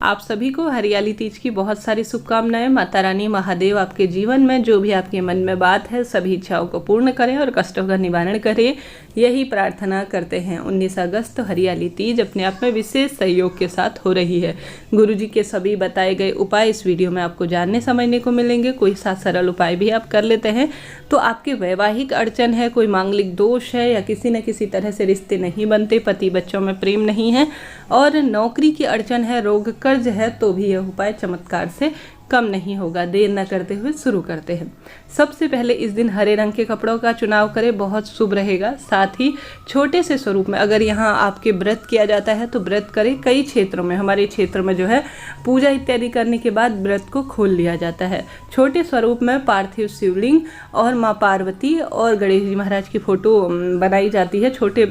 आप सभी को हरियाली तीज की बहुत सारी शुभकामनाएं। माता रानी महादेव आपके जीवन में जो भी आपके मन में बात है सभी इच्छाओं को पूर्ण करें और कष्टों का निवारण करें, यही प्रार्थना करते हैं। 19 अगस्त हरियाली तीज अपने आप में विशेष सहयोग के साथ हो रही है। गुरुजी के सभी बताए गए उपाय इस वीडियो में आपको जानने समझने को मिलेंगे। कोई सात सरल उपाय भी आप कर लेते हैं तो आपके वैवाहिक अड़चन है, कोई मांगलिक दोष है या किसी न किसी तरह से रिश्ते नहीं बनते, पति बच्चों में प्रेम नहीं है और नौकरी की अड़चन है, रोग कर्ज है, तो भी यह उपाय चमत्कार से कम नहीं होगा। देर न करते हुए शुरू करते हैं। सबसे पहले इस दिन हरे रंग के कपड़ों का चुनाव करें, बहुत शुभ रहेगा। साथ ही छोटे से स्वरूप में अगर यहाँ आपके व्रत किया जाता है तो व्रत करें। कई क्षेत्रों में, हमारे क्षेत्र में जो है पूजा इत्यादि करने के बाद व्रत को खोल लिया जाता है। छोटे स्वरूप में पार्थिव शिवलिंग और माँ पार्वती और गणेश जी महाराज की फोटो बनाई जाती है। छोटे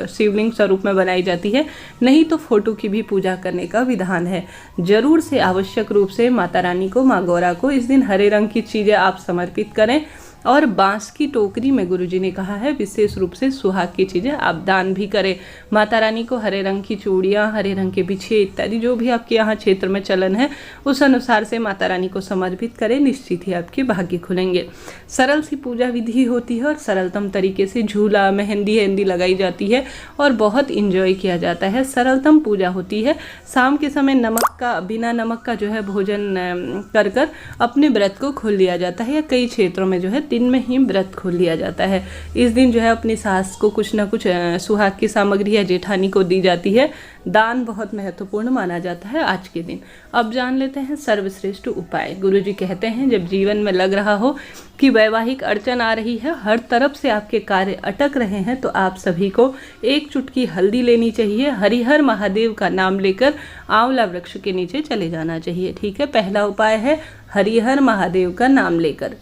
शिवलिंग स्वरूप में बनाई जाती है, नहीं तो फोटो की भी पूजा करने का विधान है। जरूर से आवश्यक रूप से माता रानी को, माँ गौरा को इस दिन हरे रंग की चीजें आप समर्पित करें। और बांस की टोकरी में गुरुजी ने कहा है विशेष रूप से सुहाग की चीजें आप दान भी करें। माता रानी को हरे रंग की चूड़ियाँ, हरे रंग के बिछे इत्यादि जो भी आपके यहाँ क्षेत्र में चलन है उस अनुसार से माता रानी को समर्पित करें। निश्चित ही आपके भाग्य खुलेंगे। सरल सी पूजा विधि होती है और सरलतम तरीके से झूला, मेहंदी लगाई जाती है और बहुत इंजॉय किया जाता है। सरलतम पूजा होती है। शाम के समय बिना नमक का जो है भोजन कर अपने व्रत को खोल लिया जाता है, या कई क्षेत्रों में जो है दिन में ही व्रत खोल लिया जाता है। इस दिन जो है अपनी सास को कुछ न कुछ सुहाग की सामग्री या जेठानी को दी जाती है। दान बहुत महत्वपूर्ण माना जाता है आज के दिन। अब जान लेते हैं सर्वश्रेष्ठ उपाय। गुरुजी कहते हैं जब जीवन में लग रहा हो कि वैवाहिक अड़चन आ रही है, हर तरफ से आपके कार्य अटक रहे हैं, तो आप सभी को एक चुटकी हल्दी लेनी चाहिए। हरिहर महादेव का नाम लेकर आंवला वृक्ष के नीचे चले जाना चाहिए। ठीक है, पहला उपाय है हरिहर महादेव का नाम लेकर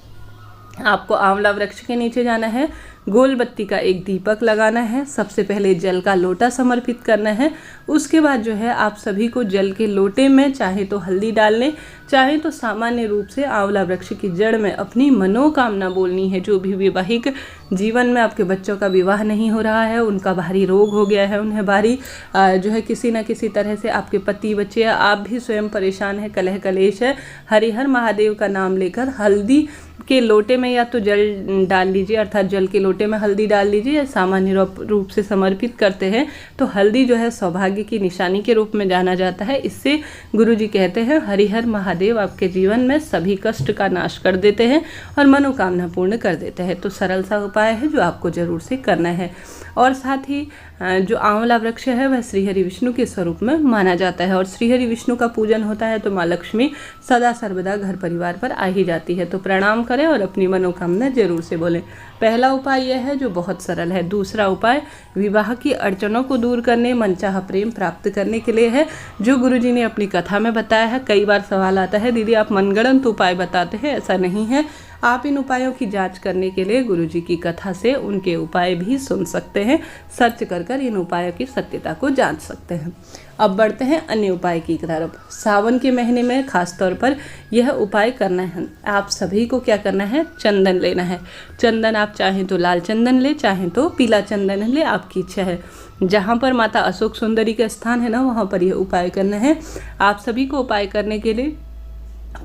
आपको आंवला वृक्ष के नीचे जाना है। गोल बत्ती का एक दीपक लगाना है। सबसे पहले जल का लोटा समर्पित करना है। उसके बाद जो है आप सभी को जल के लोटे में चाहे तो हल्दी डाल लें, चाहे तो सामान्य रूप से आंवला वृक्ष की जड़ में अपनी मनोकामना बोलनी है। जो भी वैवाहिक जीवन में आपके बच्चों का विवाह नहीं हो रहा है, उनका भारी रोग हो गया है, उन्हें भारी जो है किसी न किसी तरह से आपके पति बच्चे या आप भी स्वयं परेशान है, कलह कलेश है, हरिहर महादेव का नाम लेकर हल्दी के लोटे में या तो जल डाल लीजिए, अर्थात जल के लोटे में हल्दी डाल लीजिए, या सामान्य रूप से समर्पित करते हैं तो हल्दी जो है सौभाग्य की निशानी के रूप में जाना जाता है। इससे गुरुजी कहते हैं हरिहर महादेव आपके जीवन में सभी कष्ट का नाश कर देते हैं और मनोकामना पूर्ण कर देते हैं। तो सरल सा उपाय है जो आपको जरूर से करना है। और साथ ही जो आंवला वृक्ष है वह श्रीहरि विष्णु के स्वरूप में माना जाता है और श्रीहरि विष्णु का पूजन होता है तो माँ लक्ष्मी सदा सर्वदा घर परिवार पर आ ही जाती है। तो प्रणाम करें और अपनी मनोकामना जरूर से बोलें। पहला उपाय यह है जो बहुत सरल है। दूसरा उपाय विवाह की अड़चनों को दूर करने, मनचाहा प्रेम प्राप्त करने के लिए है, जो गुरुजी ने अपनी कथा में बताया है। कई बार सवाल आता है दीदी आप मनगढ़ंत उपाय बताते हैं, ऐसा नहीं है। आप इन उपायों की जांच करने के लिए गुरुजी की कथा से उनके उपाय भी सुन सकते हैं। सर्च कर इन उपायों की सत्यता को जांच सकते हैं। अब बढ़ते हैं अन्य उपाय की तरफ। सावन के महीने में खास तौर पर यह उपाय करना है। आप सभी को क्या करना है, चंदन लेना है। चंदन आप चाहें तो लाल चंदन ले, चाहें तो पीला चंदन ले, आपकी इच्छा है। जहाँ पर माता अशोक सुंदरी का स्थान है ना, वहाँ पर यह उपाय करना है। आप सभी को उपाय करने के लिए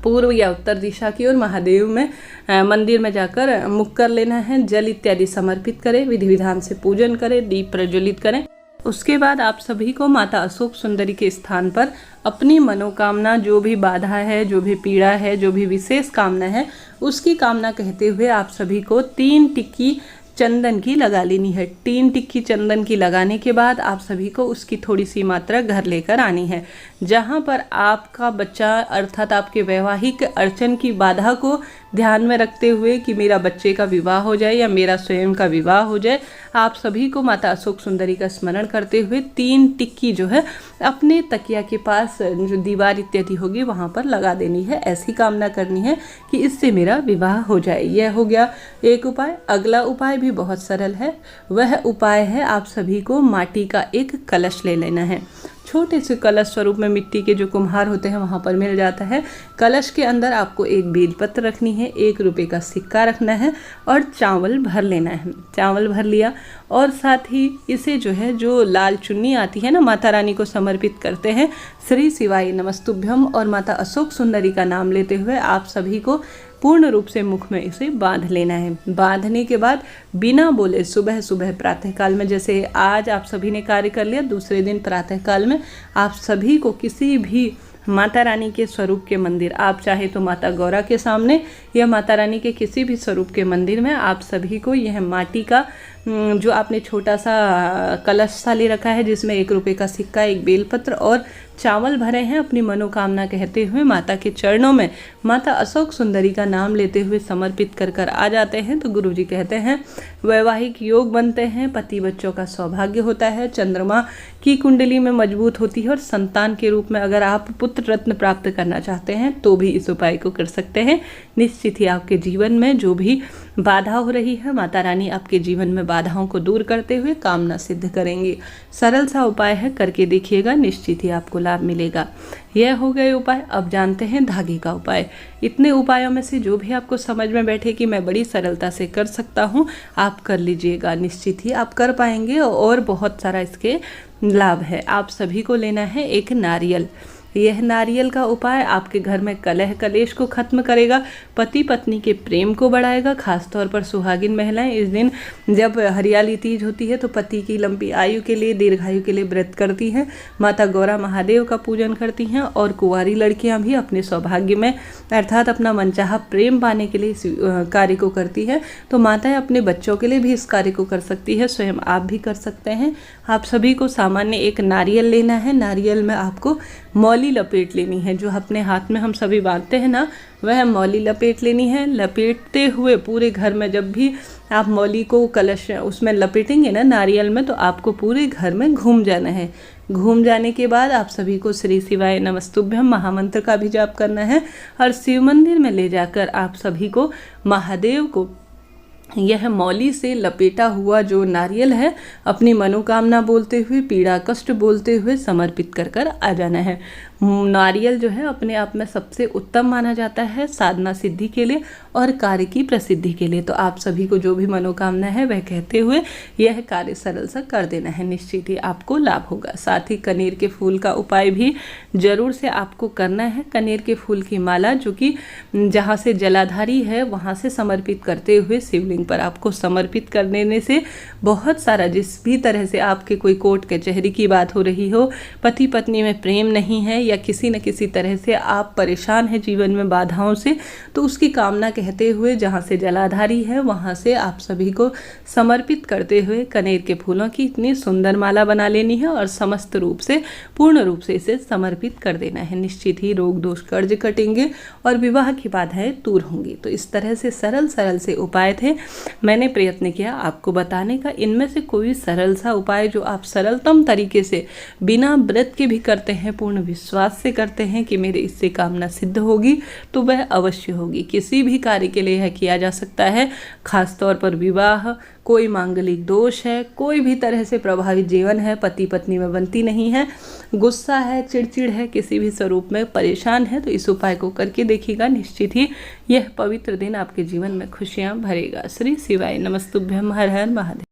पूर्व या उत्तर दिशा की ओर महादेव में मंदिर में जाकर मुख कर लेना है। जल इत्यादि समर्पित करें, विधि विधान से पूजन करें, दीप प्रज्वलित करें। उसके बाद आप सभी को माता अशोक सुंदरी के स्थान पर अपनी मनोकामना, जो भी बाधा है, जो भी पीड़ा है, जो भी विशेष कामना है, उसकी कामना कहते हुए आप सभी को 3 टिक्की चंदन की लगा लेनी है। 3 टिक्की चंदन की लगाने के बाद आप सभी को उसकी थोड़ी सी मात्रा घर लेकर आनी है। जहाँ पर आपका बच्चा अर्थात आपके वैवाहिक अड़चन की बाधा को ध्यान में रखते हुए कि मेरा बच्चे का विवाह हो जाए या मेरा स्वयं का विवाह हो जाए, आप सभी को माता अशोक सुंदरी का स्मरण करते हुए 3 टिक्की जो है अपने तकिया के पास जो दीवार इत्यादि होगी वहाँ पर लगा देनी है। ऐसी कामना करनी है कि इससे मेरा विवाह हो जाए। यह हो गया एक उपाय। अगला उपाय भी बहुत सरल है। वह उपाय है आप सभी को माटी का एक कलश ले लेना है। छोटे से कलश स्वरूप में मिट्टी के जो कुम्हार होते हैं वहाँ पर मिल जाता है। कलश के अंदर आपको एक बेलपत्र रखनी है, 1 रुपये का सिक्का रखना है और चावल भर लेना है। चावल भर लिया और साथ ही इसे जो है जो लाल चुन्नी आती है ना, माता रानी को समर्पित करते हैं। श्री शिवाय नमस्तुभ्यम और माता अशोक सुंदरी का नाम लेते हुए आप सभी को पूर्ण रूप से मुख में इसे बांध लेना है। बांधने के बाद बिना बोले सुबह सुबह प्रातःकाल में, जैसे आज आप सभी ने कार्य कर लिया, दूसरे दिन प्रातःकाल में आप सभी को किसी भी माता रानी के स्वरूप के मंदिर, आप चाहे तो माता गौरा के सामने या माता रानी के किसी भी स्वरूप के मंदिर में, आप सभी को यह माटी का जो आपने छोटा सा कलश सा ले रखा है जिसमें 1 रुपये का सिक्का, एक बेलपत्र और चावल भरे हैं, अपनी मनोकामना कहते हुए माता के चरणों में माता अशोक सुंदरी का नाम लेते हुए समर्पित कर कर आ जाते हैं। तो गुरुजी कहते हैं वैवाहिक योग बनते हैं, पति बच्चों का सौभाग्य होता है, चंद्रमा की कुंडली में मजबूत होती है और संतान के रूप में अगर आप पुत्र रत्न प्राप्त करना चाहते हैं तो भी इस उपाय को कर सकते हैं। निश्चित ही आपके जीवन में जो भी बाधा हो रही है, माता रानी आपके जीवन में बाधाओं को दूर करते हुए कामना सिद्ध करेंगी। सरल सा उपाय है, करके देखिएगा, निश्चित ही आपको लाभ मिलेगा। यह हो गए उपाय। अब जानते हैं धागे का उपाय। इतने उपायों में से जो भी आपको समझ में बैठे कि मैं बड़ी सरलता से कर सकता हूँ, आप कर लीजिएगा। निश्चित ही आप कर पाएंगे और बहुत सारा इसके लाभ है। आप सभी को लेना है एक नारियल। यह नारियल का उपाय आपके घर में कलह कलेश को खत्म करेगा, पति पत्नी के प्रेम को बढ़ाएगा। खासतौर पर सुहागिन महिलाएं इस दिन जब हरियाली तीज होती है तो पति की लंबी आयु के लिए, दीर्घायु के लिए व्रत करती हैं, माता गौरा महादेव का पूजन करती हैं और कुंवारी लड़कियां भी अपने सौभाग्य में अर्थात अपना मनचाहा प्रेम पाने के लिए इस कार्य को करती है। तो माताएं अपने बच्चों के लिए भी इस कार्य को कर सकती है, स्वयं आप भी कर सकते हैं। आप सभी को सामान्य एक नारियल लेना है। नारियल में आपको मौली लपेट लेनी है, जो अपने हाथ में हम सभी बांधते हैं ना, वह मौली लपेट लेनी है। लपेटते हुए पूरे घर में जब भी आप मौली को कलश उसमें लपेटेंगे ना नारियल में, तो आपको पूरे घर में घूम जाना है। घूम जाने के बाद आप सभी को श्री शिवाय नमस्तुभ्यम महामंत्र का भी जाप करना है और शिव मंदिर में ले जाकर आप सभी को महादेव को यह मौली से लपेटा हुआ जो नारियल है अपनी मनोकामना बोलते हुए, पीड़ा कष्ट बोलते हुए समर्पित कर कर आ जाना है। नारियल जो है अपने आप में सबसे उत्तम माना जाता है साधना सिद्धि के लिए और कार्य की प्रसिद्धि के लिए। तो आप सभी को जो भी मनोकामना है वह कहते हुए यह कार्य सरल सा कर देना है, निश्चित ही आपको लाभ होगा। साथ ही कनेर के फूल का उपाय भी जरूर से आपको करना है। कनेर के फूल की माला जो कि जहाँ से जलाधारी है वहाँ से समर्पित करते हुए शिवलिंग पर आपको समर्पित कर देने से बहुत सारा, जिस भी तरह से आपके कोई कोर्ट कचहरी की बात हो रही हो, पति पत्नी में प्रेम नहीं है या किसी न किसी तरह से आप परेशान हैं जीवन में बाधाओं से, तो उसकी कामना कहते हुए जहाँ से जलाधारी है वहाँ से आप सभी को समर्पित करते हुए कनेर के फूलों की इतनी सुंदर माला बना लेनी है और समस्त रूप से पूर्ण रूप से इसे समर्पित कर देना है। निश्चित ही रोग दोष कर्ज कटेंगे और विवाह की बाधाएं दूर होंगी। तो इस तरह से सरल सरल से उपाय थे, मैंने प्रयत्न किया आपको बताने का। इनमें से कोई सरल सा उपाय जो आप सरलतम तरीके से बिना व्रत के भी करते हैं, पूर्ण विश्वास से करते हैं कि मेरे इससे कामना सिद्ध होगी, तो वह अवश्य होगी। किसी भी कार्य के लिए यह किया जा सकता है, खासतौर पर विवाह, कोई मांगलिक दोष है, कोई भी तरह से प्रभावित जीवन है, पति पत्नी में बनती नहीं है, गुस्सा है, चिड़चिड़ है, किसी भी स्वरूप में परेशान है, तो इस उपाय को करके देखिएगा। निश्चित ही यह पवित्र दिन आपके जीवन में खुशियां भरेगा। श्री शिवाय नमस्तुभ्यम। हर हर महादेव।